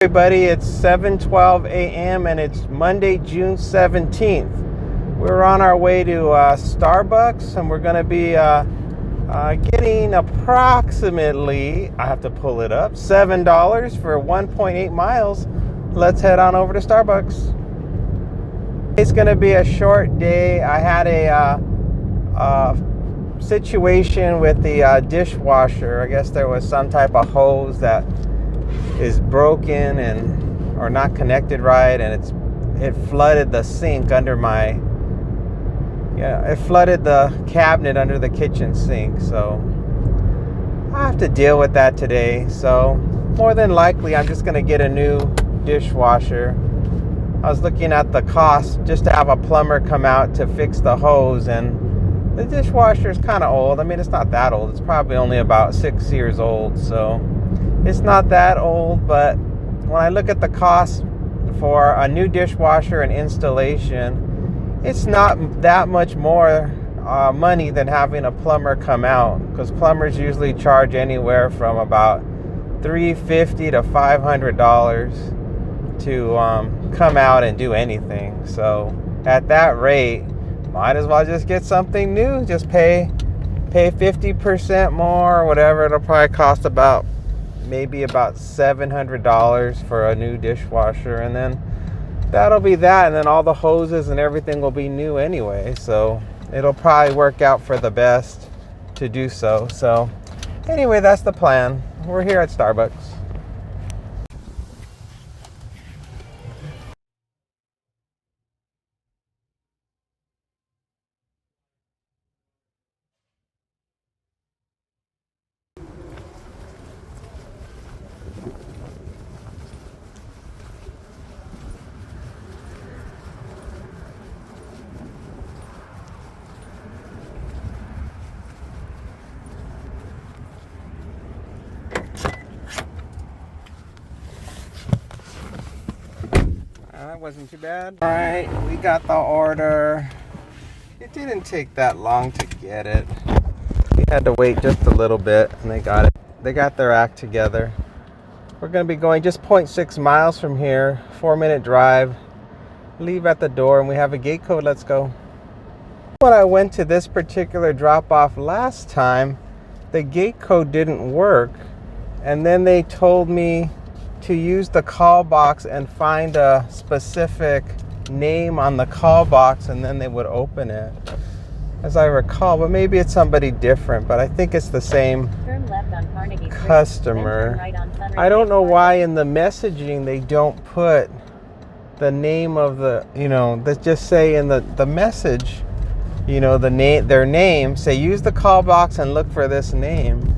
Everybody, it's 7:12 a.m. and it's Monday, June 17th. We're on our way to Starbucks, and we're going to be getting approximately, I have to pull it up, $7 for 1.8 miles. Let's head on over to Starbucks. It's going to be a short day. I had a situation with the dishwasher. I guess there was some type of hose that is broken and or not connected right, and it flooded the sink under it flooded the cabinet under the kitchen sink. So I have to deal with that today. So more than likely I'm just gonna get a new dishwasher. I was looking at the cost just to have a plumber come out to fix the hose, and the dishwasher is kind of old. I mean, it's not that old. It's probably only about 6 years old, so it's not that old. But when I look at the cost for a new dishwasher and installation, it's not that much more money than having a plumber come out, because plumbers usually charge anywhere from about $350 to $500 to come out and do anything. So at that rate, might as well just get something new. Just pay 50% more or whatever. It'll probably cost maybe about $700 for a new dishwasher, and then that'll be that, and then all the hoses and everything will be new anyway, so it'll probably work out for the best to do so. So anyway, that's the plan. We're here at Starbucks. That wasn't too bad. All right, we got the order. It didn't take that long to get it. We had to wait just a little bit, and they got it. They got their act together. We're going to be going just 0.6 miles from here, 4-minute drive. Leave at the door, and we have a gate code. Let's go. When I went to this particular drop-off last time, the gate code didn't work, and then they told me to use the call box and find a specific name on the call box, and then they would open it, as I recall. But maybe it's somebody different, but I think it's the same customer. I don't know why in the messaging they don't put the name of the, they just say in the message, their name, say use the call box and look for this name.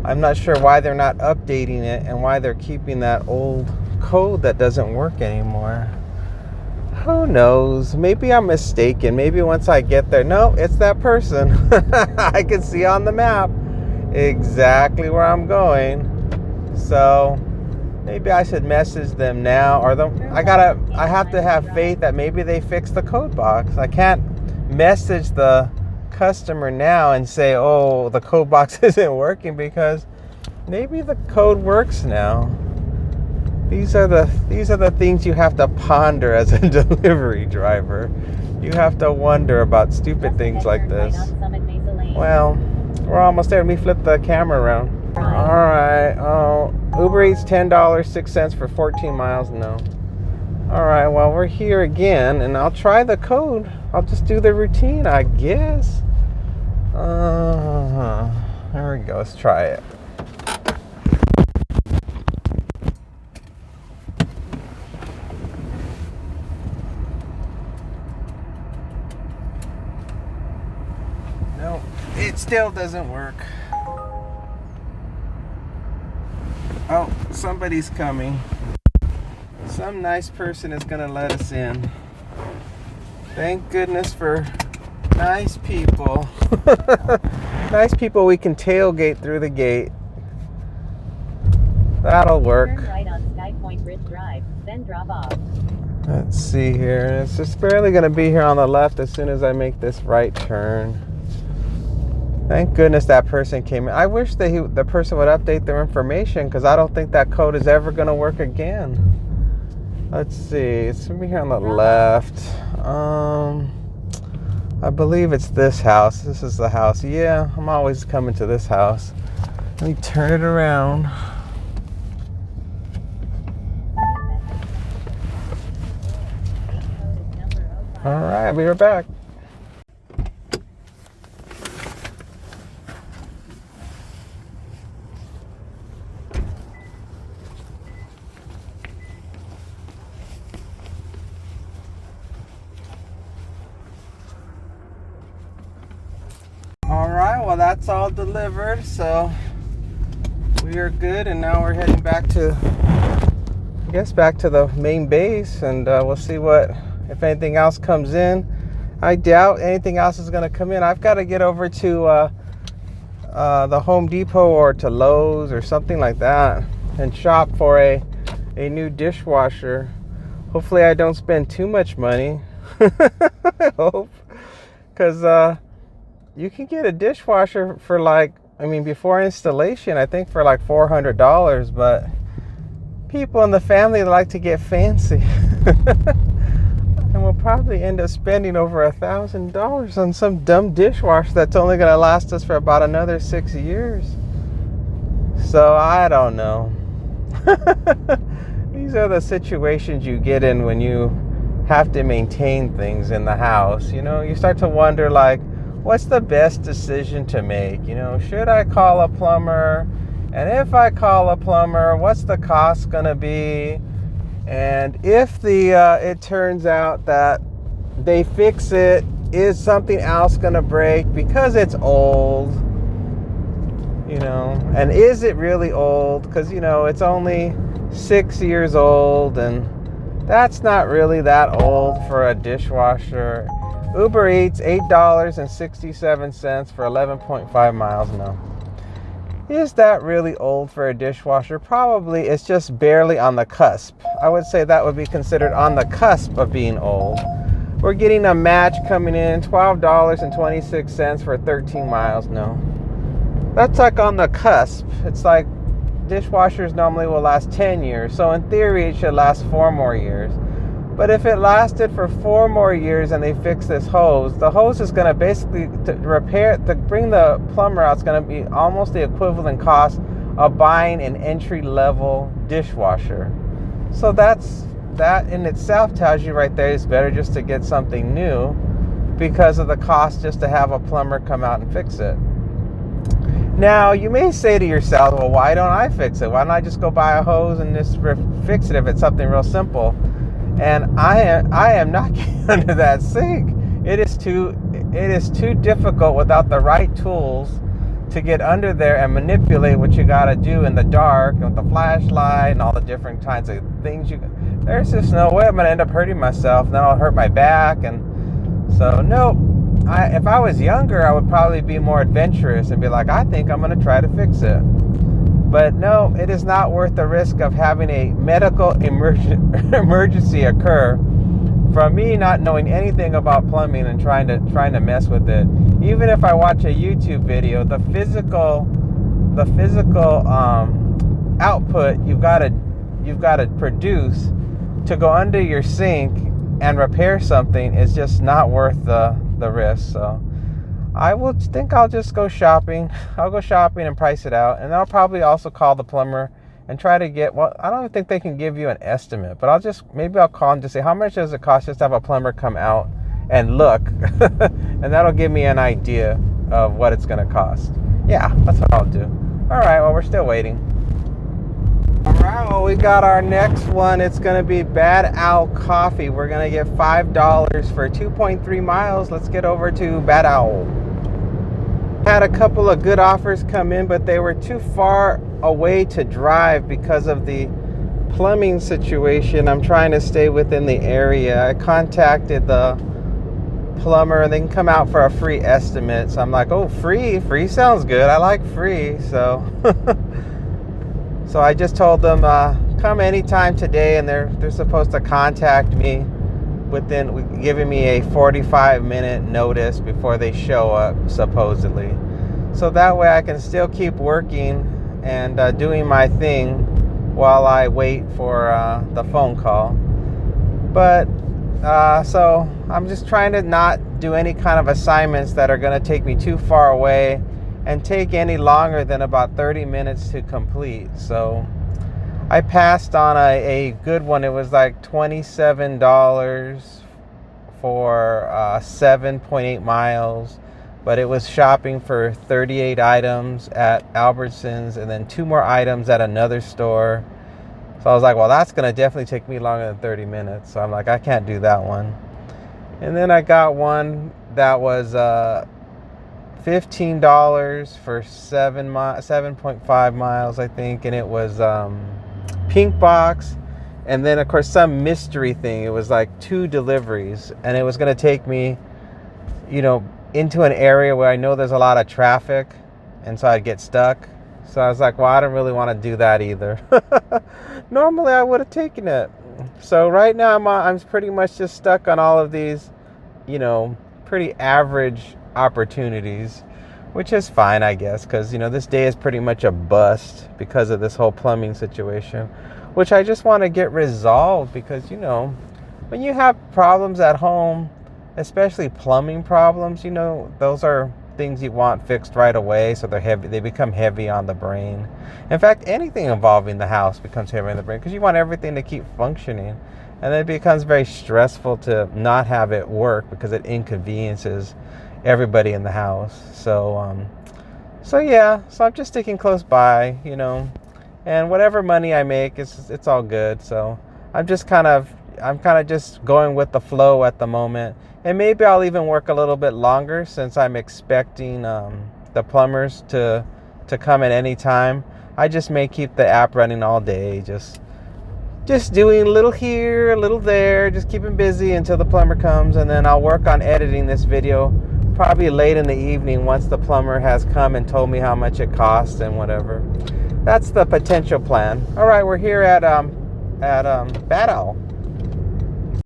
I'm not sure why they're not updating it and why they're keeping that old code that doesn't work anymore. Who knows? Maybe I'm mistaken. Maybe once I get there, no, it's that person. I can see on the map exactly where I'm going. So maybe I should message them now, or I have to have faith that maybe they fixed the code box. I can't message the customer now and say, oh, the code box isn't working, because maybe the code works now. These are the things you have to ponder as a delivery driver. You have to wonder about stupid things like this. Well, we're almost there. Let me flip the camera around. All right. Oh, UberEats $10.06 for 14 miles. No. All right. Well, we're here again, and I'll try the code. I'll just do the routine, I guess. There we go. Let's try it. No, it still doesn't work. Oh, somebody's coming. Some nice person is gonna let us in. Thank goodness for nice people. Nice people. We can tailgate through the gate. That'll work. Turn right on Sky Point Ridge Drive, then drop off. Let's see here. It's just barely going to be here on the left as soon as I make this right turn. Thank goodness that person came in. I wish that the person would update their information, because I don't think that code is ever going to work again. Let's see. It's going to be here on the left. I believe it's this house. This is the house. Yeah, I'm always coming to this house. Let me turn it around. All right, I'll be right back. All right, well, that's all delivered, so we are good, and now we're heading back to, I guess, back to the main base, and we'll see if anything else comes in. I doubt anything else is going to come in. I've got to get over to the Home Depot or to Lowe's or something like that and shop for a new dishwasher. Hopefully I don't spend too much money. I hope, because you can get a dishwasher for before installation, I think for like $400, but people in the family like to get fancy. And we'll probably end up spending over $1,000 on some dumb dishwasher that's only going to last us for about another 6 years. So I don't know. These are the situations you get in when you have to maintain things in the house. You start to wonder, what's the best decision to make? Should I call a plumber? And if I call a plumber, what's the cost going to be? And if it turns out that they fix it, is something else going to break because it's old? And is it really old? Because, it's only 6 years old, and that's not really that old for a dishwasher. UberEats, $8.67 for 11.5 miles now. Is that really old for a dishwasher? Probably. It's just barely on the cusp. I would say that would be considered on the cusp of being old. We're getting a match coming in, $12.26 for 13 miles now. That's like on the cusp. It's like dishwashers normally will last 10 years. So in theory, it should last 4 more years. But if it lasted for 4 more years and they fix this hose, the hose is going to basically, to bring the plumber out, it's going to be almost the equivalent cost of buying an entry-level dishwasher. So that in itself tells you right there it's better just to get something new, because of the cost just to have a plumber come out and fix it. Now, you may say to yourself, well, why don't I fix it? Why don't I just go buy a hose and just fix it if it's something real simple? And I am not getting under that sink. It is too difficult without the right tools to get under there and manipulate what you got to do in the dark and with the flashlight and all the different kinds of things. There's just no way I'm going to end up hurting myself. Then I'll hurt my back. And so, nope. If I was younger, I would probably be more adventurous and be like, I think I'm going to try to fix it. But no, it is not worth the risk of having a medical emergency occur from me not knowing anything about plumbing and trying to mess with it. Even if I watch a YouTube video, the physical output you've got to produce to go under your sink and repair something is just not worth the risk. So I'll just go shopping. I'll go shopping and price it out. And I'll probably also call the plumber and try to get, I don't think they can give you an estimate, but maybe I'll call and just say, how much does it cost just to have a plumber come out and look? And that'll give me an idea of what it's going to cost. Yeah, that's what I'll do. All right, well, we're still waiting. All right, well, we got our next one. It's going to be Bad Owl Coffee. We're going to get $5 for 2.3 miles. Let's get over to Bad Owl. Had a couple of good offers come in, but they were too far away to drive because of the plumbing situation. I'm trying to stay within the area. I contacted the plumber and they can come out for a free estimate. So I'm like, oh, free sounds good. I like free. So so I just told them come anytime today, and they're supposed to contact me within giving me a 45-minute notice before they show up, supposedly. so that way I can still keep working and doing my thing while I wait for the phone call. But so I'm just trying to not do any kind of assignments that are going to take me too far away and take any longer than about 30 minutes to complete. So I passed on a good one. It was like $27 for 7.8 miles, but it was shopping for 38 items at Albertsons and then 2 more items at another store. So I was like, well, that's going to definitely take me longer than 30 minutes. So I'm like, I can't do that one. And then I got one that was $15 for 7.5 miles, I think. And it was pink box. And then, of course, some mystery thing. It was like 2 deliveries. And it was going to take me, into an area where I know there's a lot of traffic. And so I'd get stuck. So I was like, well, I don't really want to do that either. Normally, I would have taken it. So right now, I'm pretty much just stuck on all of these, pretty average opportunities, which is fine, I guess, because, this day is pretty much a bust because of this whole plumbing situation, which I just want to get resolved because, when you have problems at home, especially plumbing problems, those are things you want fixed right away, so they become heavy on the brain. In fact, anything involving the house becomes heavy on the brain because you want everything to keep functioning, and then it becomes very stressful to not have it work because it inconveniences everybody in the house. So I'm just sticking close by, and whatever money I make, it's all good. So I'm kind of just going with the flow at the moment. And maybe I'll even work a little bit longer since I'm expecting the plumbers to come at any time. I just may keep the app running all day, just doing a little here, a little there, just keeping busy until the plumber comes. And then I'll work on editing this video probably late in the evening once the plumber has come and told me how much it costs and whatever. That's the potential plan. All right, we're here at Bad Owl.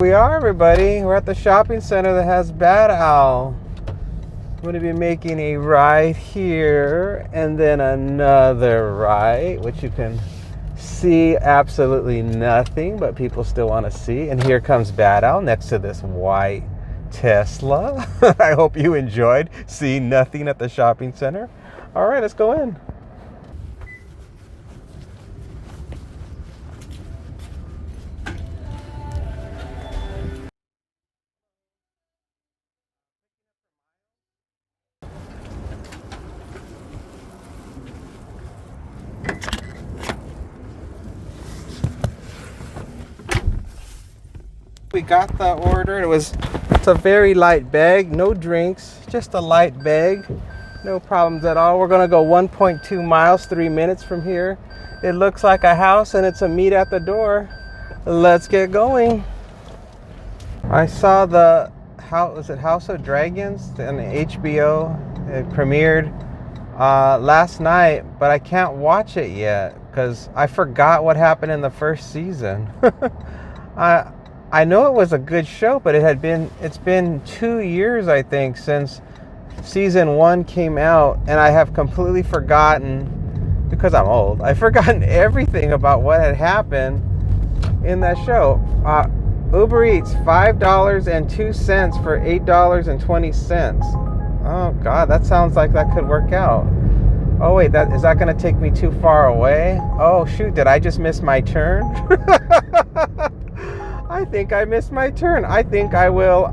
We are, everybody. We're at the shopping center that has Bad Owl. I'm going to be making a right here and then another right, which you can see absolutely nothing, but people still want to see. And here comes Bad Owl next to this white Tesla. I hope you enjoyed seeing nothing at the shopping center. All right, let's go in. We got the order. It's a very light bag, no drinks, just a light bag, no problems at all. We're gonna go 1.2 miles, 3 minutes from here. It looks like a house and it's a meet at the door. Let's get going. I saw the House of Dragons on HBO. It premiered last night, but I can't watch it yet because I forgot what happened in the first season. I know it was a good show, but it's been 2 years, I think, since season 1 came out, and I have completely forgotten, because I'm old, I've forgotten everything about what had happened in that show. UberEats, $5.02 for $8.20. Oh God, that sounds like that could work out. Oh wait, is that gonna take me too far away? Oh shoot, did I just miss my turn? I think I missed my turn. I think I will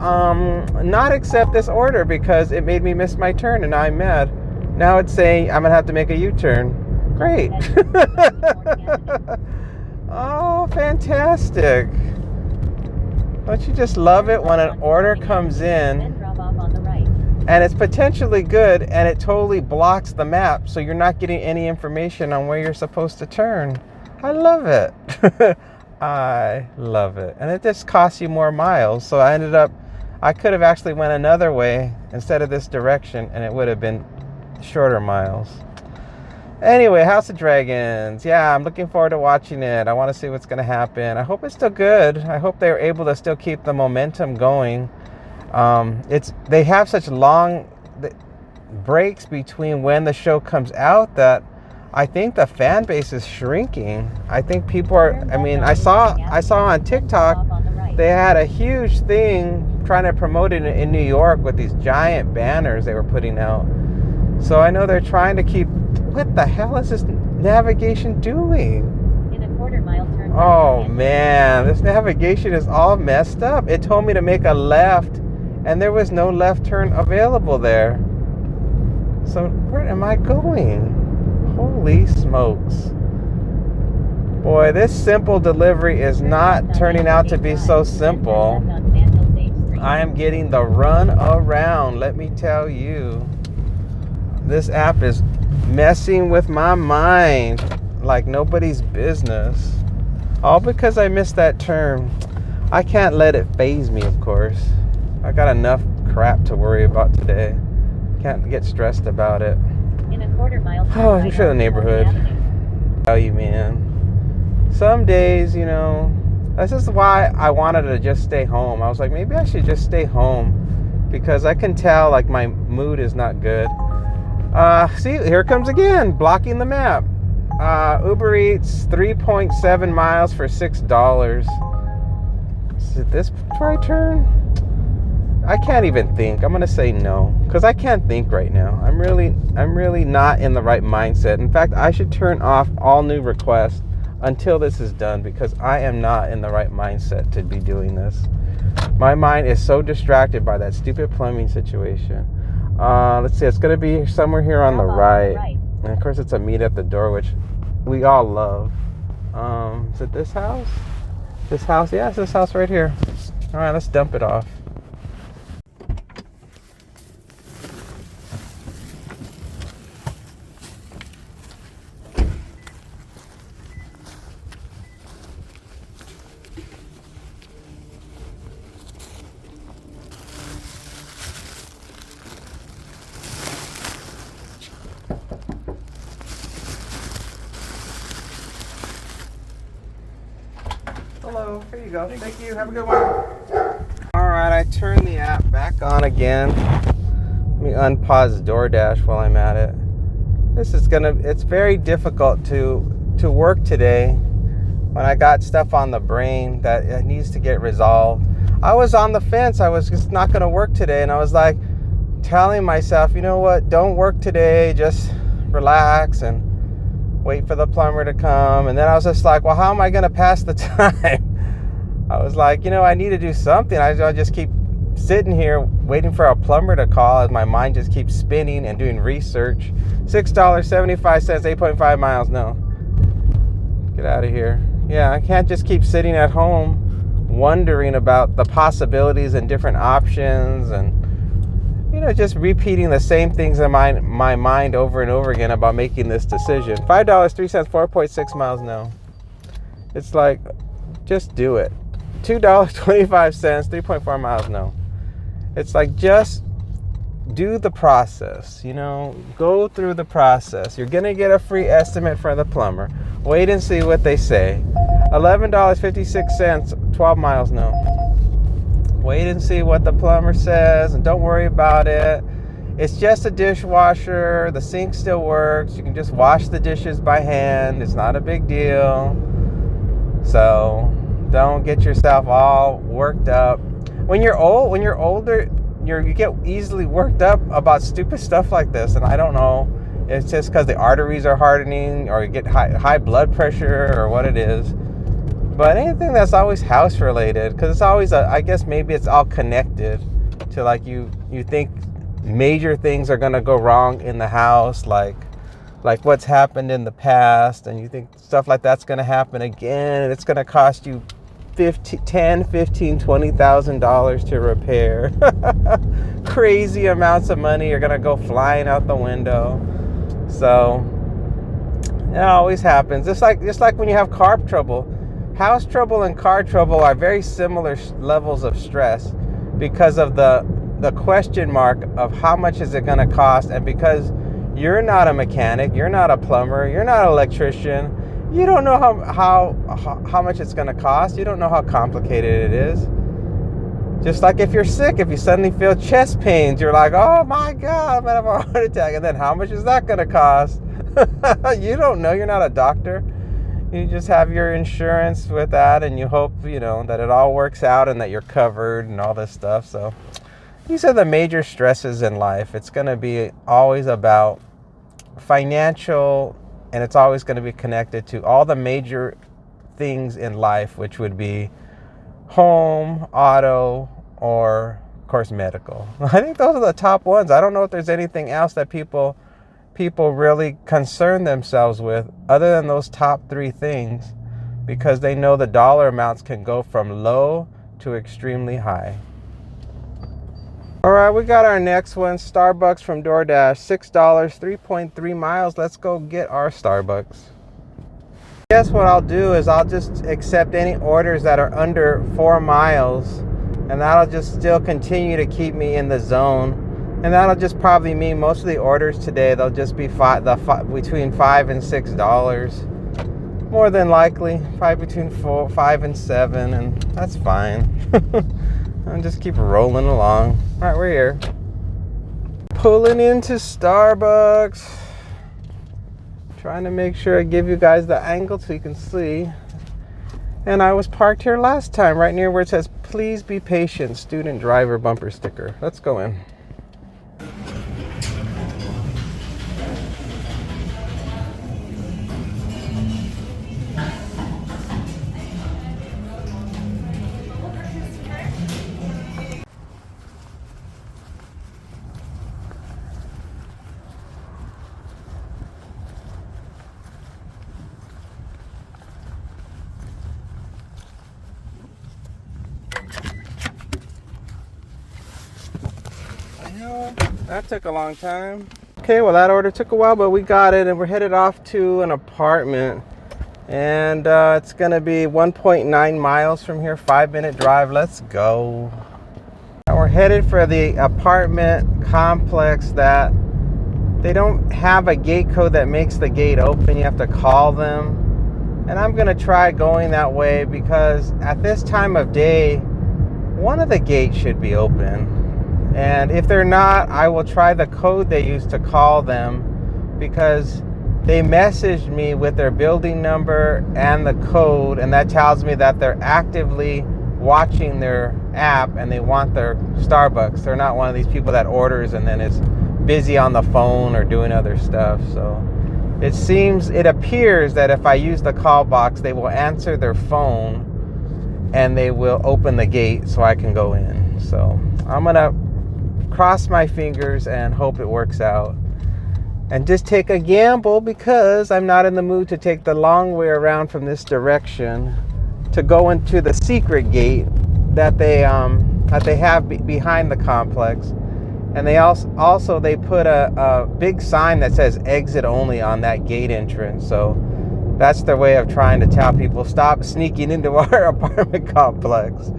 not accept this order because it made me miss my turn and now I'm mad. Now it's saying I'm gonna have to make a U-turn. Great. Oh, fantastic. Don't you just love it when an order comes in and it's potentially good and it totally blocks the map so you're not getting any information on where you're supposed to turn? I love it. I love it. And it just costs you more miles. So I could have actually went another way instead of this direction and it would have been shorter miles. Anyway, House of Dragons. Yeah, I'm looking forward to watching it. I want to see what's going to happen. I hope it's still good. I hope they're able to still keep the momentum going. They have such long... breaks between when the show comes out that I think the fan base is shrinking. I think people are, I mean, I saw on TikTok, they had a huge thing trying to promote it in New York with these giant banners they were putting out. So I know they're trying to keep, what the hell is this navigation doing? In a quarter-mile turn. Oh man, this navigation is all messed up. It told me to make a left and there was no left turn available there. So where am I going? Holy smokes. Boy, this simple delivery is not turning out to be so simple. I am getting the run around, let me tell you. This app is messing with my mind like nobody's business. All because I missed that turn. I can't let it faze me, of course. I got enough crap to worry about today. Can't get stressed about it. In a quarter-mile turn. Oh, I'm sure the neighborhood. Tell you, man. Some days, you know, this is why I wanted to just stay home. I was like, maybe I should just stay home because I can tell like my mood is not good. See, here it comes again, blocking the map. UberEats 3.7 miles for $6. Is it this right turn? I can't even think. I'm gonna say no because I can't think right now. I'm really not in the right mindset. In fact, I should turn off all new requests until this is done because I am not in the right mindset to be doing this. My mind is so distracted by that stupid plumbing situation. Let's see, it's gonna be somewhere here on the right. And of course it's a meet at the door, which we all love. Is it this house? This house? Yeah, it's this house right here. All right, let's dump it off. Hello, here you go. Thank you. Have a good one. All right, I turned the app back on again. Let me unpause Doordash while I'm at it. It's very difficult to work today when I got stuff on the brain that it needs to get resolved. I was on the fence. I was just not going to work today. And I was like telling myself, you know what? Don't work today. Just relax and wait for the plumber to come. And then I was just like, well, how am I going to pass the time? I was like, you know, I need to do something. I'll just keep sitting here waiting for a plumber to call as my mind just keeps spinning and doing research. $6.75, 8.5 miles. No. Get out of here. Yeah, I can't just keep sitting at home wondering about the possibilities and different options and, you know, just repeating the same things in my mind over and over again about making this decision. $5.03, 4.6 miles. No. It's like, just do it. $2.25, 3.4 miles. No. It's like, just do the process, you know, go through the process. You're going to get a free estimate from the plumber. Wait and see what they say. $11.56, 12 miles. No. Wait and see what the plumber says and don't worry about it. It's just a dishwasher. The sink still works. You can just wash the dishes by hand. It's not a big deal. So don't get yourself all worked up. When you're older, you get easily worked up about stupid stuff like this. And I don't know, it's just because the arteries are hardening or you get high blood pressure or what it is. But anything that's always house related, because it's always, I guess maybe it's all connected to like you think major things are going to go wrong in the house, like what's happened in the past, and you think stuff like that's going to happen again, and it's going to cost you $20,000 to repair. Crazy amounts of money are going to go flying out the window. So it always happens. Just like when you have car trouble. House trouble and car trouble are very similar levels of stress because of the question mark of how much is it going to cost, and because you're not a mechanic, you're not a plumber, you're not an electrician, you don't know how much it's going to cost. You don't know how complicated it is. Just like if you're sick, if you suddenly feel chest pains, you're like, oh my God, I'm gonna have a heart attack. And then how much is that gonna cost? You don't know, you're not a doctor. You just have your insurance with that, and you hope, that it all works out and that you're covered and all this stuff. So these are the major stresses in life. It's gonna be always about financial, and it's always gonna be connected to all the major things in life, which would be home, auto, or of course medical. I think those are the top ones. I don't know if there's anything else that people really concern themselves with other than those top three things, because they know the dollar amounts can go from low to extremely high. All right, we got our next one, Starbucks from Doordash, $6, 3.3 miles. Let's go get our Starbucks. Guess what I'll do is I'll just accept any orders that are under 4 miles, and that'll just still continue to keep me in the zone. And that'll just probably mean most of the orders today, they'll just be between $5 and $6. More than likely, between $5 and $7, and that's fine. I'll just keep rolling along. All right, we're here. Pulling into Starbucks. Trying to make sure I give you guys the angle so you can see. And I was parked here last time, right near where it says, please be patient, student driver bumper sticker. Let's go in. That took a long time. Okay, well that order took a while, but we got it, and we're headed off to an apartment. And it's gonna be 1.9 miles from here, 5-minute drive. Let's go. And we're headed for the apartment complex that they don't have a gate code that makes the gate open. You have to call them. And I'm gonna try going that way because at this time of day, one of the gates should be open. And if they're not, I will try the code they use to call them, because they messaged me with their building number and the code, and that tells me that they're actively watching their app and they want their Starbucks. They're not one of these people that orders and then is busy on the phone or doing other stuff. So it appears that if I use the call box, they will answer their phone and they will open the gate so I can go in. So I'm gonna cross my fingers and hope it works out, and just take a gamble, because I'm not in the mood to take the long way around from this direction to go into the secret gate that they have behind the complex. And they also they put a big sign that says exit only on that gate entrance. So that's their way of trying to tell people stop sneaking into our apartment complex.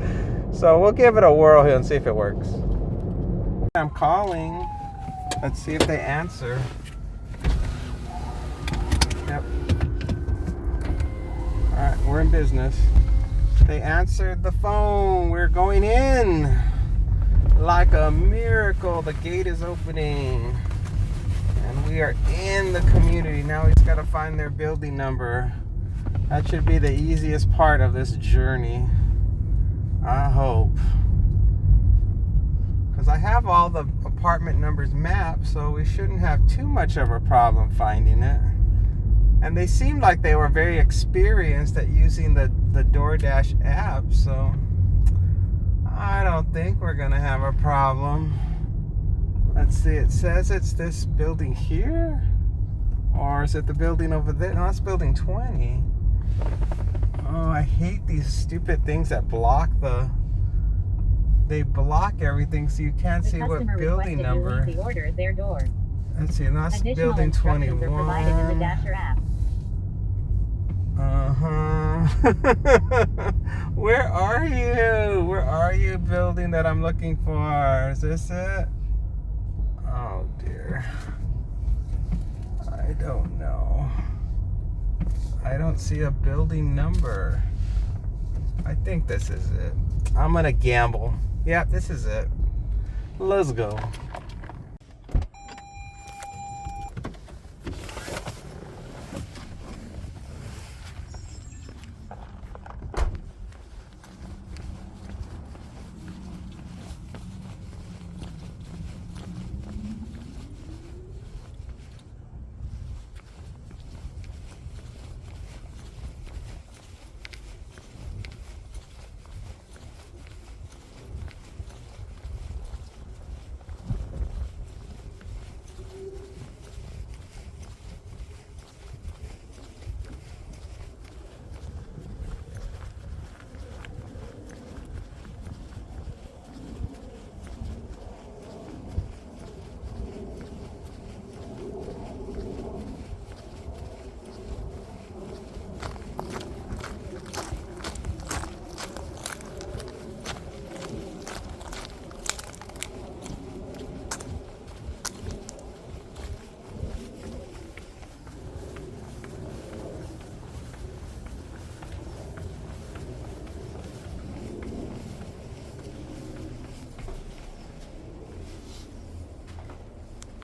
So we'll give it a whirl here and see if it works. I'm calling. Let's see if they answer. Yep. All right, we're in business. They answered the phone. We're going in. Like a miracle, the gate is opening. And we are in the community. Now we just gotta find their building number. That should be the easiest part of this journey, I hope. Because I have all the apartment numbers mapped, so we shouldn't have too much of a problem finding it. And they seemed like they were very experienced at using the Doordash app, so I don't think we're gonna have a problem. Let's see, it says it's this building here, or is it the building over there? No, it's building 20. Oh, I hate these stupid things that they block everything so you can't see what building number. The order at their door. Let's see, and that's Additional building instructions 21. are provided in the Dasher app. Where are you? Where are you, building that I'm looking for? Is this it? Oh dear. I don't know. I don't see a building number. I think this is it. I'm gonna gamble. Yeah, this is it. Let's go.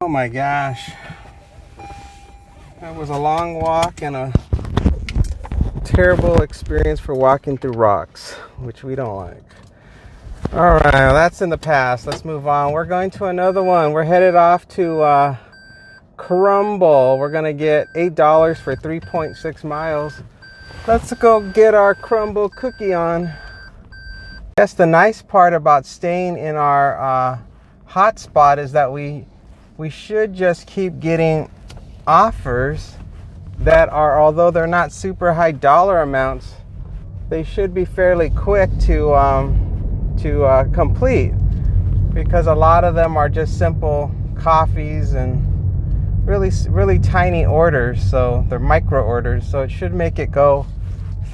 Oh my gosh. That was a long walk and a terrible experience for walking through rocks, which we don't like. All right, well, that's in the past. Let's move on. We're going to another one. We're headed off to Crumble. We're going to get $8 for 3.6 miles. Let's go get our Crumble cookie on. That's the nice part about staying in our hotspot is that we should just keep getting offers that are, although they're not super high dollar amounts, they should be fairly quick to complete, because a lot of them are just simple coffees and really tiny orders, so they're micro orders, so it should make it go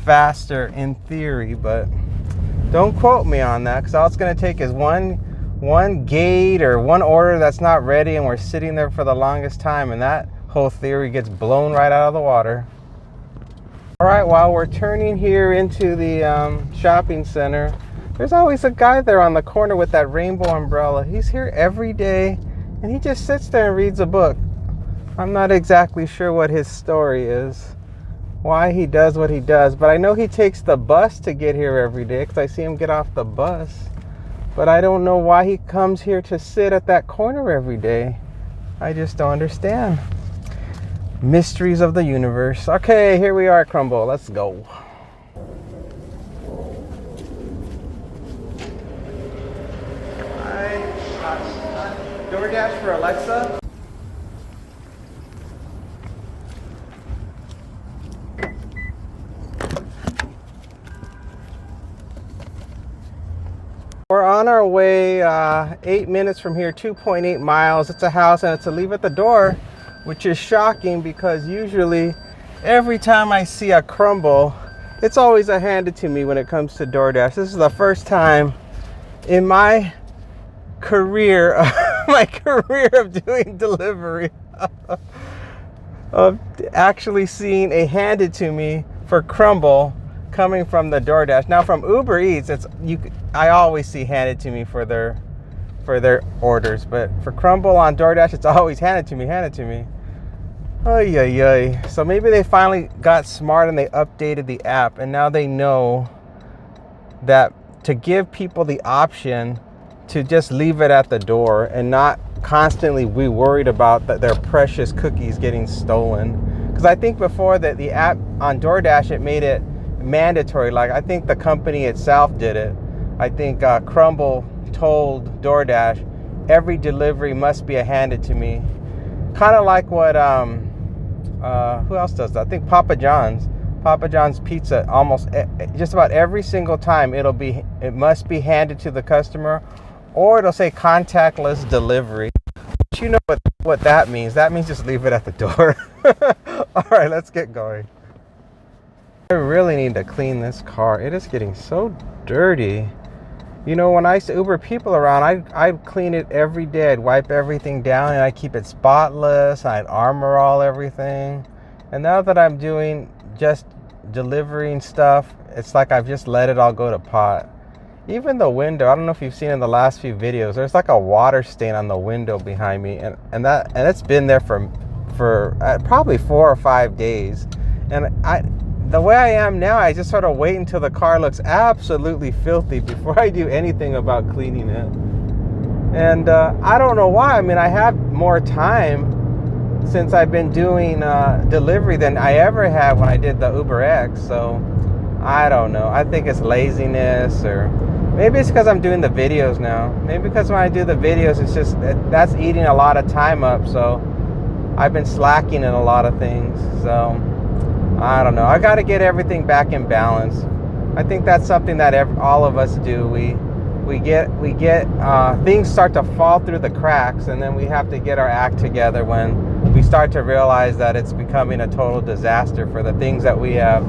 faster in theory, but don't quote me on that, because all it's going to take is one gate or one order that's not ready, and we're sitting there for the longest time, and that whole theory gets blown right out of the water. All right, while we're turning here into the shopping center, there's always a guy there on the corner with that rainbow umbrella. He's here every day, and he just sits there and reads a book. I'm not exactly sure what his story is, why he does what he does, but I know he takes the bus to get here every day, because I see him get off the bus. But I don't know why he comes here to sit at that corner every day. I just don't understand. Mysteries of the universe. Okay, here we are at Crumble. Let's go. Hi. Doordash for Alexa. We're on our way 8 minutes from here, 2.8 miles. It's a house and it's a leave at the door, which is shocking because usually every time I see a Crumble, it's always a handed to me when it comes to DoorDash. This is the first time in my career, of doing delivery, of actually seeing a handed to me for Crumble coming from the DoorDash. Now from UberEats, I always see handed to me for their orders, but for Crumble on DoorDash, it's always handed to me. Ay, ay, ay. So maybe they finally got smart and they updated the app, and now they know that to give people the option to just leave it at the door and not constantly be worried about their precious cookies getting stolen. Because I think before that the app on DoorDash, it made it mandatory. Like I think the company itself did it. I think Crumble told DoorDash every delivery must be a handed to me. Kind of like what who else does that? I think Papa John's Pizza, almost just about every single time it must be handed to the customer, or it'll say contactless delivery. But you know what that means. That means just leave it at the door. All right, let's get going. I really need to clean this car. It is getting so dirty. You know, when I used to Uber people around, I'd clean it every day. I'd wipe everything down and I'd keep it spotless. I'd armor all everything. And now that I'm doing just delivering stuff, it's like I've just let it all go to pot. Even the window, I don't know if you've seen in the last few videos, there's like a water stain on the window behind me, and it's been there for probably 4 or 5 days. And the way I am now, I just sort of wait until the car looks absolutely filthy before I do anything about cleaning it. And I don't know why. I mean, I have more time since I've been doing delivery than I ever had when I did the UberX. So I don't know. I think it's laziness, or maybe it's because I'm doing the videos now. Maybe because when I do the videos, it's just that's eating a lot of time up. So I've been slacking in a lot of things. So I don't know. I got to get everything back in balance. I think that's something that all of us do. We get things start to fall through the cracks, and then we have to get our act together when we start to realize that it's becoming a total disaster for the things that we have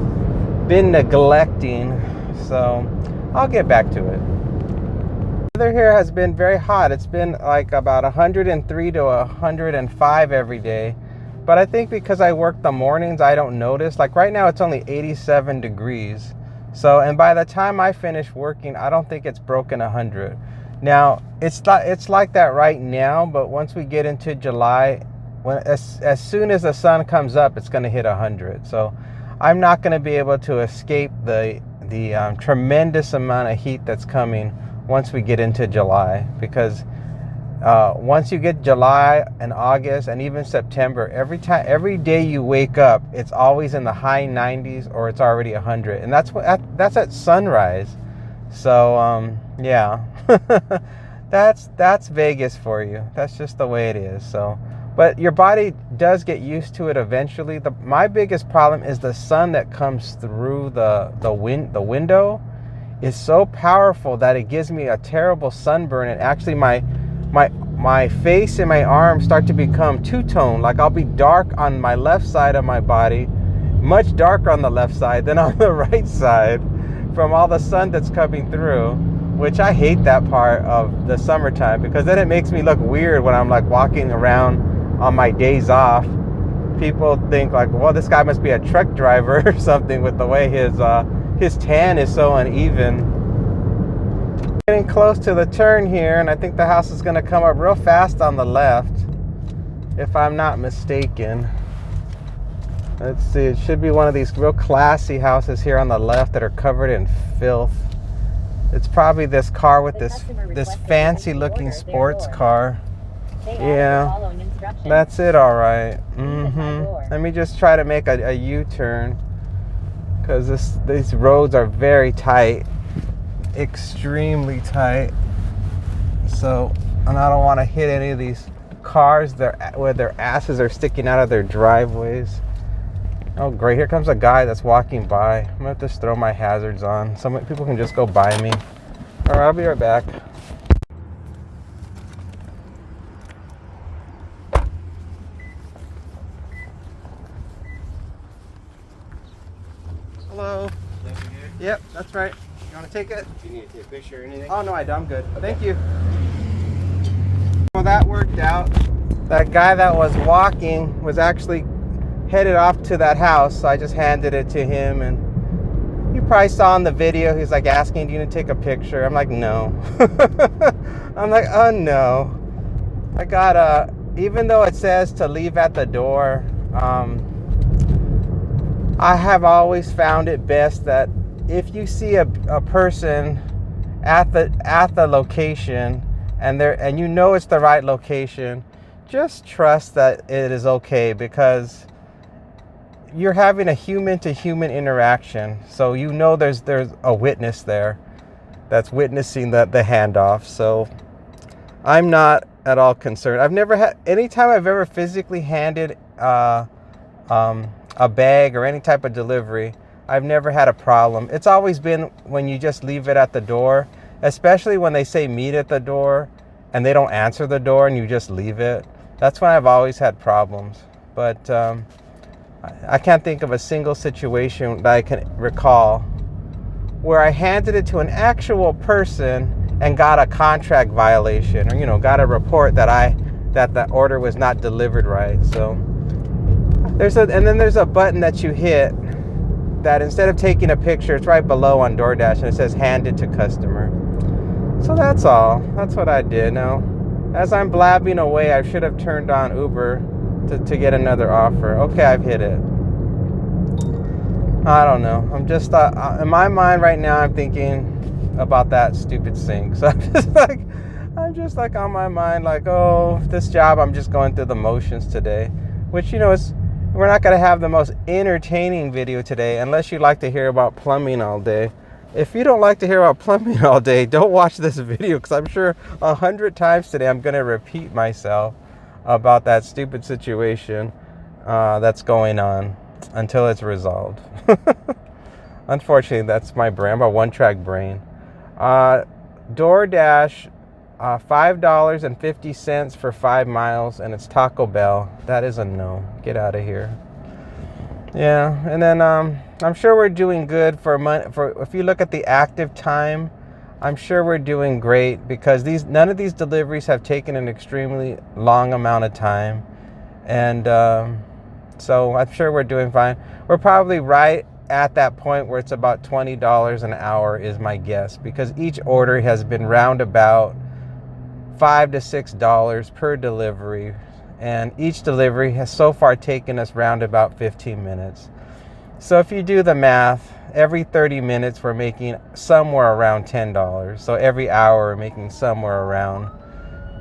been neglecting. So I'll get back to it. The weather here has been very hot. It's been like about 103 to 105 every day. But I think because I work the mornings, I don't notice. Like right now, it's only 87 degrees. So, and by the time I finish working, I don't think it's broken 100. Now, it's like that right now, but once we get into July, as soon as the sun comes up, it's going to hit 100. So I'm not going to be able to escape the tremendous amount of heat that's coming once we get into July, because once you get July and August and even September, every day you wake up, it's always in the high 90s or it's already 100, and that's at sunrise. So yeah, that's Vegas for you. That's just the way it is. So, but your body does get used to it eventually. My biggest problem is the sun that comes through the window is so powerful that it gives me a terrible sunburn, and actually my face and my arms start to become two-tone. Like I'll be dark on my left side of my body, much darker on the left side than on the right side from all the sun that's coming through, which I hate that part of the summertime, because then it makes me look weird when I'm like walking around on my days off. People think like, well, this guy must be a truck driver or something with the way his tan is so uneven. Getting close to the turn here, and I think the house is going to come up real fast on the left, if I'm not mistaken. Let's see, it should be one of these real classy houses here on the left that are covered in filth. It's probably this car with this fancy looking sports car. Yeah, that's it. All right. Let me just try to make a U-turn, because these roads are very tight. Extremely tight. So, and I don't want to hit any of these cars where their asses are sticking out of their driveways. Oh great, here comes a guy that's walking by. I'm gonna have to just throw my hazards on. Some people can just go by me. All right, I'll be right back. Hello. Yep, that's right. You want to take it? Do you need to take a picture or anything? Oh no, I'm good. Thank you. Well, that worked out. That guy that was walking was actually headed off to that house, so I just handed it to him, and you probably saw in the video, he's like asking, do you need to take a picture? I'm like, no. I'm like, oh no. I got even though it says to leave at the door, I have always found it best that if you see a person at the location, and you know it's the right location, just trust that it is okay, because you're having a human to human interaction. So you know there's a witness there that's witnessing the handoff. So I'm not at all concerned. I've never had, anytime I've ever physically handed a bag or any type of delivery, I've never had a problem. It's always been when you just leave it at the door, especially when they say meet at the door and they don't answer the door and you just leave it. That's when I've always had problems. But I can't think of a single situation that I can recall where I handed it to an actual person and got a contract violation, or got a report that the order was not delivered right. So there's a button that you hit that instead of taking a picture, it's right below on Doordash and it says handed to customer. So that's all. That's what I did. Now, as I'm blabbing away, I should have turned on Uber to get another offer. Okay, I've hit it. I don't know. I'm just in my mind right now, I'm thinking about that stupid sink. So I'm just like on my mind, like, oh, this job, I'm just going through the motions today, which, you know, we're not going to have the most entertaining video today unless you like to hear about plumbing all day. If you don't like to hear about plumbing all day, don't watch this video, because I'm sure 100 times today I'm going to repeat myself about that stupid situation that's going on until it's resolved. Unfortunately, that's my brain. I'm a one-track brain. DoorDash, $5.50 for 5 miles, and it's Taco Bell. That is a no. Get out of here. Yeah, and then I'm sure we're doing good for if you look at the active time, I'm sure we're doing great, because none of these deliveries have taken an extremely long amount of time, and so I'm sure we're doing fine. We're probably right at that point where it's about $20 an hour is my guess, because each order has been roundabout $5 to $6 per delivery, and each delivery has so far taken us roundabout 15 minutes. So if you do the math, every 30 minutes we're making somewhere around $10. So every hour we're making somewhere around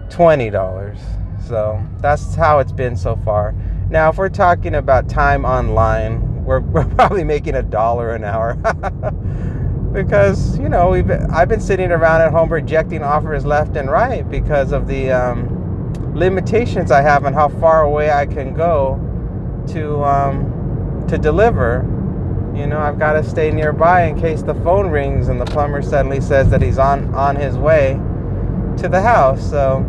$20. So that's how it's been so far. Now, if we're talking about time online, we're probably making $1 an hour. Because, you know, I've been sitting around at home rejecting offers left and right because of the limitations I have on how far away I can go to deliver. You know, I've got to stay nearby in case the phone rings and the plumber suddenly says that he's on his way to the house. So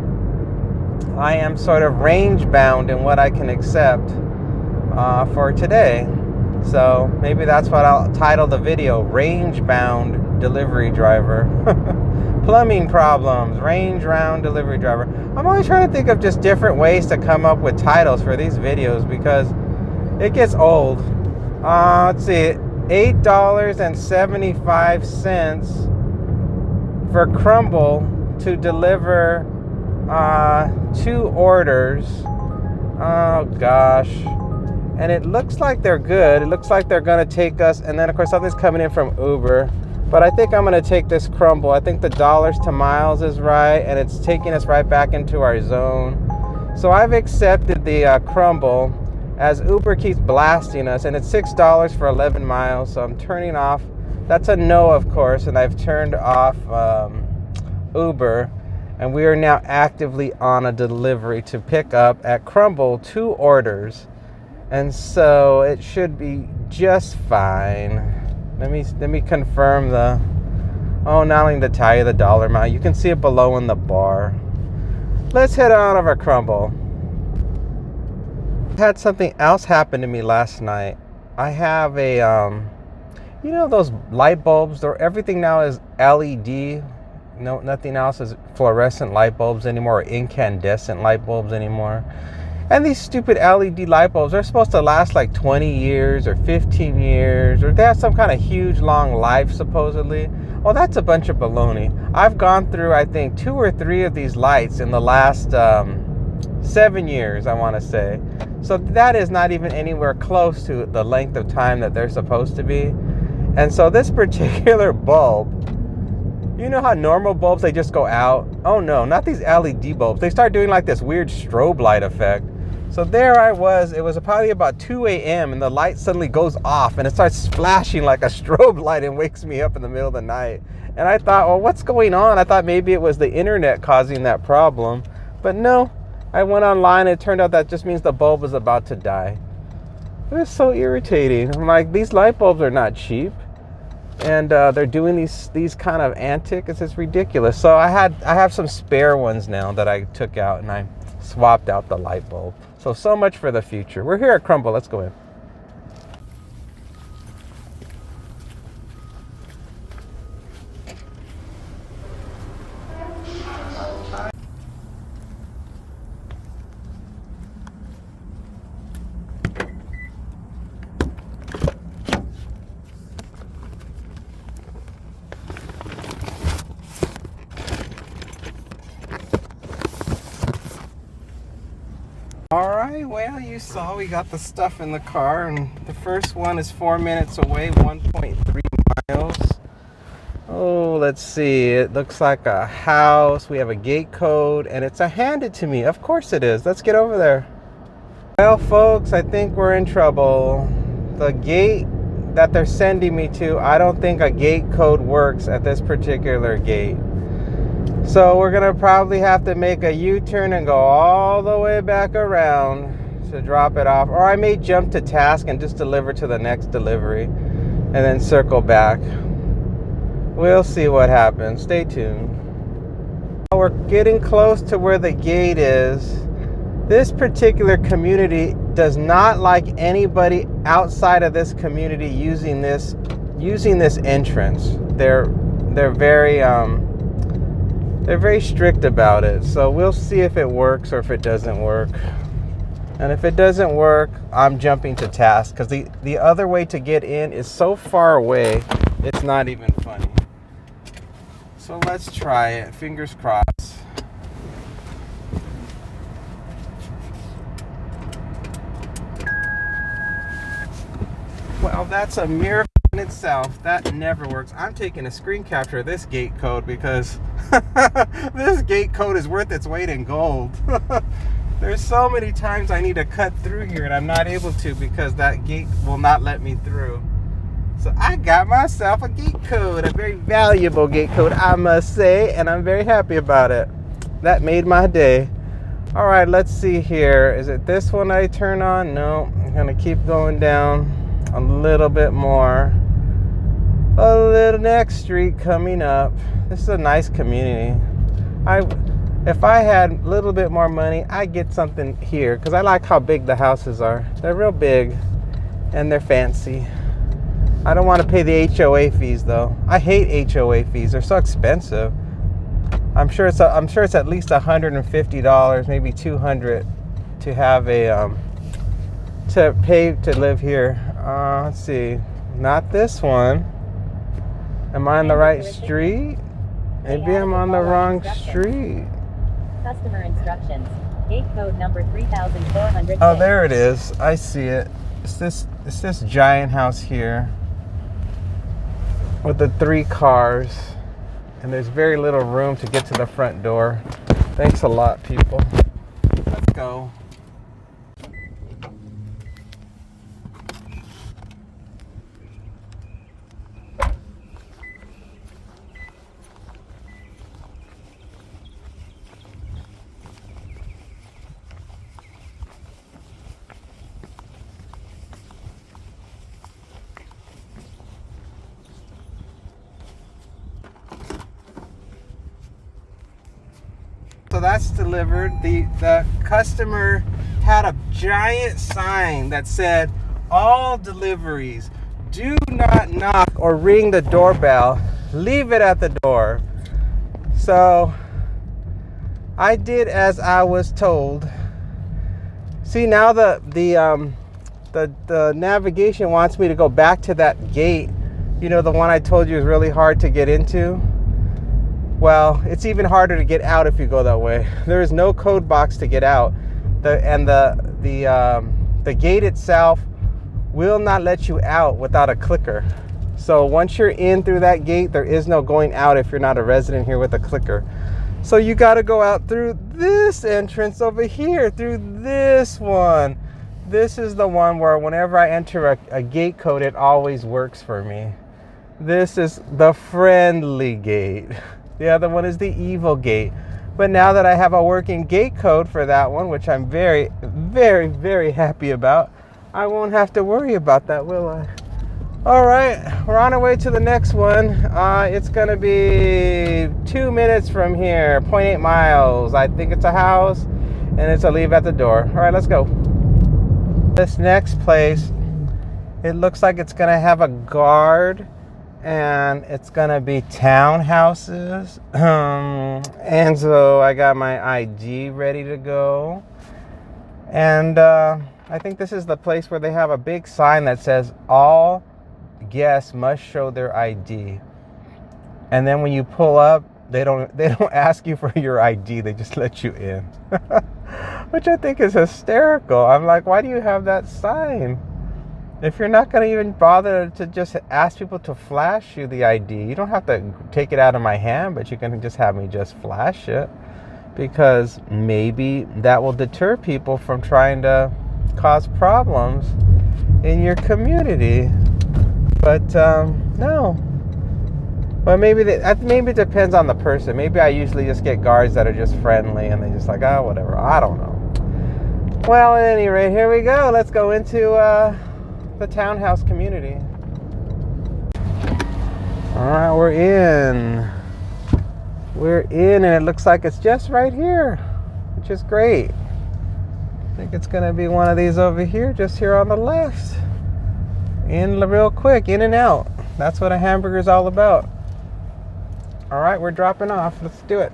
I am sort of range bound in what I can accept for today. So maybe that's what I'll title the video: range bound delivery driver. Plumbing problems, range bound delivery driver. I'm always trying to think of just different ways to come up with titles for these videos, because it gets old. Let's see, $8.75 for Crumble to deliver 2 orders. Oh gosh. And it looks like they're good. It looks like they're gonna take us, and then of course something's coming in from Uber. But I think I'm gonna take this Crumble. I think the dollars to miles is right, and it's taking us right back into our zone. So I've accepted the Crumble, as Uber keeps blasting us, and it's $6 for 11 miles. So I'm turning off. That's a no, of course, and I've turned off Uber. And we are now actively on a delivery to pick up at Crumble 2 orders. And so it should be just fine. Let me confirm not only to tell you the dollar amount, you can see it below in the bar. Let's head on over Crumble. I had something else happen to me last night. I have a, you know, those light bulbs, everything now is LED. No, nothing else is fluorescent light bulbs anymore, or incandescent light bulbs anymore. And these stupid LED light bulbs, they're supposed to last like 20 years or 15 years, or they have some kind of huge long life supposedly. Well, that's a bunch of baloney. I've gone through, I think, 2 or 3 of these lights in the last 7 years, I want to say. So that is not even anywhere close to the length of time that they're supposed to be. And so this particular bulb, you know how normal bulbs, they just go out? Oh no, not these LED bulbs. They start doing like this weird strobe light effect. So there I was, it was probably about 2 a.m. and the light suddenly goes off and it starts flashing like a strobe light and wakes me up in the middle of the night. And I thought, well, what's going on? I thought maybe it was the internet causing that problem. But no, I went online and it turned out that just means the bulb is about to die. It was so irritating. I'm like, these light bulbs are not cheap. And they're doing these kind of antics. It's just ridiculous. So I have some spare ones now that I took out, and I swapped out the light bulb. So much for the future. We're here at Crumble. Let's go in. Well, you saw we got the stuff in the car, and the first one is 4 minutes away, 1.3 miles. Oh, let's see. It looks like a house. We have a gate code, and it's a handed to me. Of course it is. Let's get over there. Well, folks, I think we're in trouble. The gate that they're sending me to, I don't think a gate code works at this particular gate. So we're gonna probably have to make a U-turn and go all the way back around to drop it off. Or I may jump to task and just deliver to the next delivery and then circle back. We'll see what happens. Stay tuned. We're getting close to where the gate is. This particular community does not like anybody outside of this community using this entrance. They're very strict about it. So we'll see if it works or if it doesn't work. And if it doesn't work, I'm jumping to task, because the other way to get in is so far away, it's not even funny. So let's try it. Fingers crossed. Well, that's a miracle in itself. That never works. I'm taking a screen capture of this gate code because this gate code is worth its weight in gold. There's so many times I need to cut through here and I'm not able to because that gate will not let me through. So I got myself a gate code, a very valuable gate code, I must say, and I'm very happy about it. That made my day. All right, let's see here. Is it this one I turn on? No, I'm gonna keep going down a little bit more. A little next street coming up. This is a nice community. If I had a little bit more money, I'd get something here because I like how big the houses are. They're real big and they're fancy. I don't want to pay the HOA fees though. I hate HOA fees. They're so expensive. I'm sure it's at least $150, maybe $200 to have a to pay to live here. Let's see. Not this one. Am I on the right street? Maybe I'm on the wrong street. Customer instructions. Gate code number 3400. Oh, there it is. I see it. It's this giant house here with the 3 cars, and there's very little room to get to the front door. Thanks a lot, people. Let's go. So that's delivered. The customer had a giant sign that said, "All deliveries, do not knock or ring the doorbell. Leave it at the door." So I did as I was told. See, now the navigation wants me to go back to that gate. You know, the one I told you is really hard to get into. Well, it's even harder to get out if you go that way. There is no code box to get out. The gate itself will not let you out without a clicker. So once you're in through that gate, there is no going out if you're not a resident here with a clicker. So you got to go out through this entrance over here, through this one. This is the one where whenever I enter a gate code, it always works for me. This is the friendly gate. The other one is the evil gate. But now that I have a working gate code for that one, which I'm very, very, very happy about, I won't have to worry about that, will I? All right, we're on our way to the next one. It's gonna be 2 minutes from here, 0.8 miles. I think it's a house, and it's a leave at the door. All right, let's go. This next place, it looks like it's gonna have a guard, and it's gonna be townhouses. And so I got my ID ready to go. And I think this is the place where they have a big sign that says all guests must show their ID. And then when you pull up, they don't ask you for your ID. They just let you in, which I think is hysterical. I'm like, why do you have that sign? If you're not going to even bother to just ask people to flash you the ID, you don't have to take it out of my hand, but you can just have me just flash it, because maybe that will deter people from trying to cause problems in your community. But no. But maybe it depends on the person. Maybe I usually just get guards that are just friendly and they just like, oh, whatever. I don't know. Well, at any rate, here we go. Let's go into the townhouse community. All right, we're in. We're in, and it looks like it's just right here, which is great. I think it's going to be one of these over here, just here on the left. In real quick, in and out. That's what a hamburger is all about. All right, we're dropping off. Let's do it.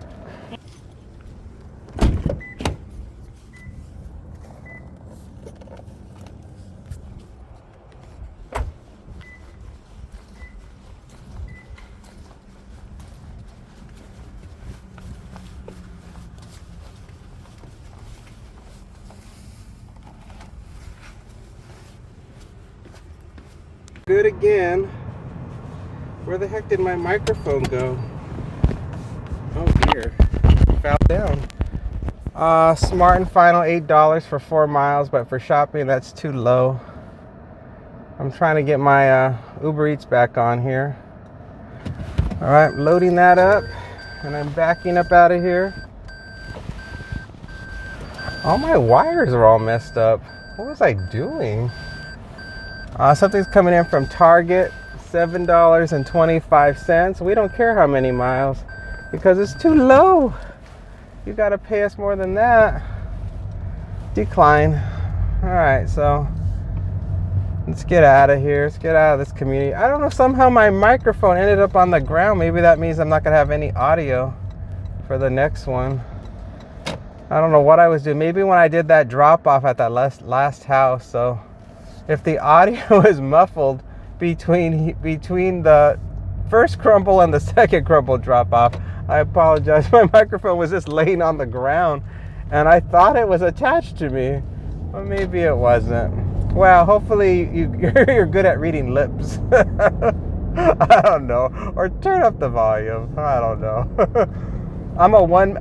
Good again. Where the heck did my microphone go? Oh dear, fell down. Smart and Final, $8 for 4 miles, but for shopping that's too low. I'm trying to get my Uber Eats back on here. All right, loading that up, and I'm backing up out of here. All my wires are all messed up. What was I doing? Something's coming in from Target, $7.25. We don't care how many miles because it's too low. You got to pay us more than that. Decline. All right, so let's get out of here. Let's get out of this community. I don't know, somehow my microphone ended up on the ground. Maybe that means I'm not going to have any audio for the next one. I don't know what I was doing. Maybe when I did that drop off at that last house. So if the audio is muffled between the first crumble and the second crumble drop off, I apologize. My microphone was just laying on the ground and I thought it was attached to me, but maybe it wasn't. Well, hopefully you're good at reading lips. I don't know. Or turn up the volume. I don't know.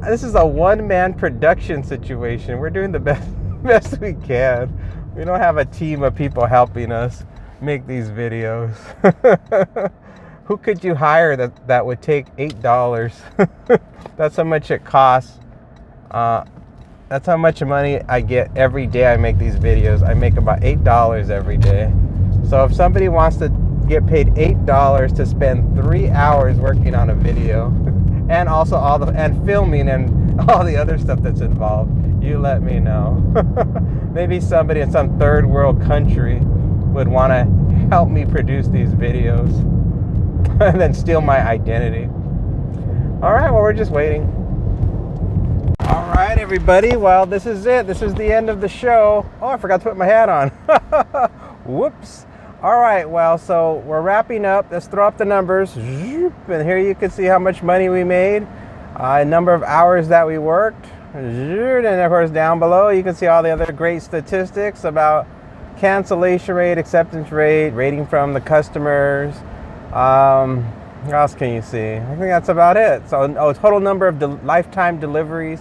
This is a one-man production situation. We're doing the best we can. We don't have a team of people helping us make these videos. Who could you hire that would take $8? That's how much it costs. That's how much money I get every day I make these videos. I make about $8 every day. So if somebody wants to get paid $8 to spend 3 hours working on a video, and also and filming and all the other stuff that's involved, you let me know. Maybe somebody in some third world country would want to help me produce these videos and then steal my identity. All right, well, we're just waiting. All right, everybody. Well, this is it. This is the end of the show. Oh, I forgot to put my hat on. Whoops. All right, well, so we're wrapping up. Let's throw up the numbers. And here you can see how much money we made, number of hours that we worked. And of course, down below, you can see all the other great statistics about cancellation rate, acceptance rate, rating from the customers. What else can you see? I think that's about it. So, total number of lifetime deliveries.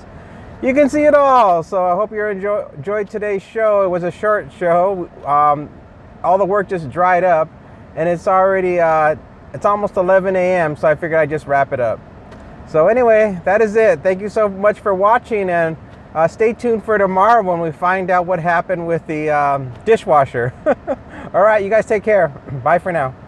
You can see it all. So I hope you enjoyed today's show. It was a short show. All the work just dried up, and it's already it's almost 11 a.m. So I figured I'd just wrap it up. So anyway, that is it. Thank you so much for watching, and stay tuned for tomorrow when we find out what happened with the dishwasher. All right, you guys take care. Bye for now.